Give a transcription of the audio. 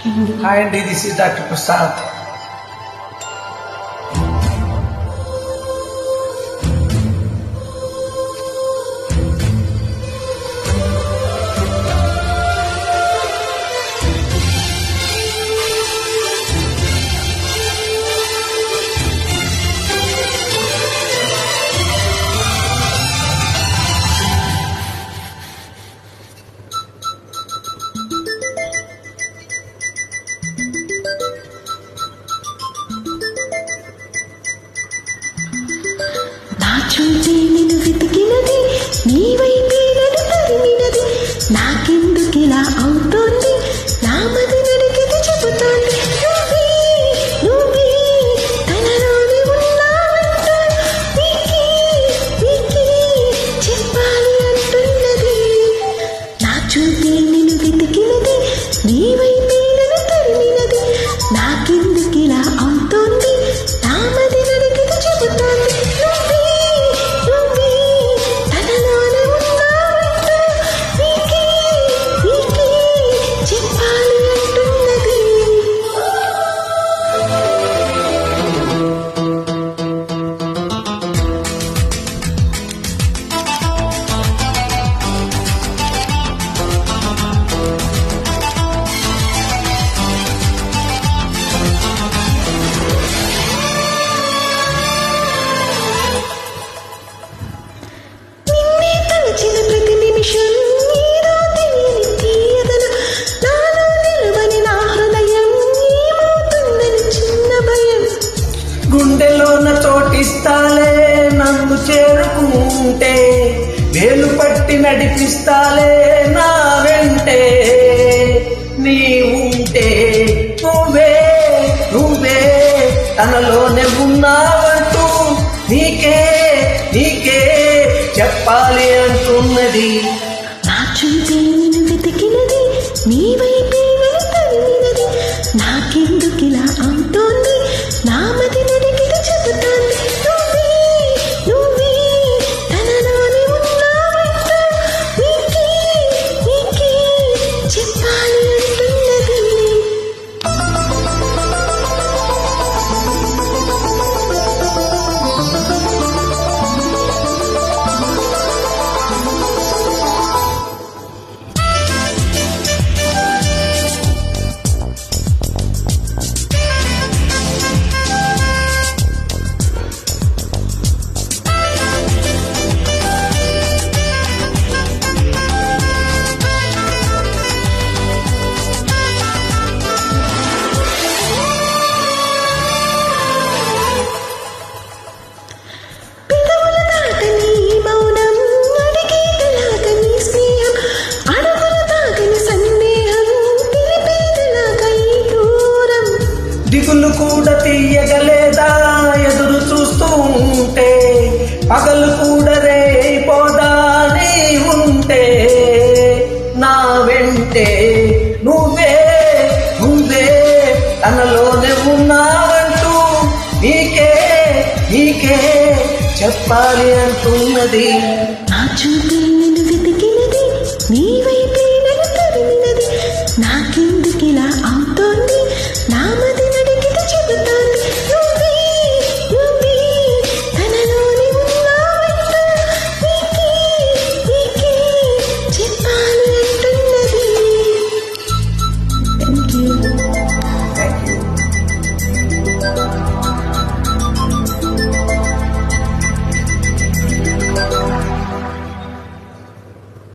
Hi Andy, this is Dr. Prasad. చూచి నిన్ను వెతికినది నీ వైపే నన్ను తరిమినది నాకెందుకిలా అవుతోంది నా మది నడికిది చెబుతోంది నువ్వే నువ్వే తనలోనే ఉన్నావంటూ నీకే చెప్పాలి అంటున్నది నా చూచి నిన్ను వెతికినది నీ వైపే నన్ను తరిమినది నాకెందుకిలా అవుతోంది నా మది నడికిది చెబుతోంది గుండెలోన చోటిస్తాలే నన్ను చేరుకుంటే వేలు పట్టి నడిపిస్తాలే నా వెంటే నీ ఉంటే నువ్వే నువ్వే తనలోనే ఉన్నావంటూ నీకే నీకే చెప్పాలి అంటున్నది నా చూపే నిన్ను వెతికినది నీ వైపే నన్ను తరిమినది నాకెందుకిలా అవుతోంది నా మది నడికిది చెబుతోంది నువ్వే నువ్వే తనలోనే ఉన్నావంటూ నీకే చెప్పాలి అంటున్నది దిగులు కూడా తీయగలేదా ఎదురు చూస్తూ ఉంటే పగలు కూడా రేపోదా నీ ఉంటే నా వెంటే నువ్వే నువ్వే తనలోనే ఉన్నావంటూ నీకే చెప్పాలి అంటున్నది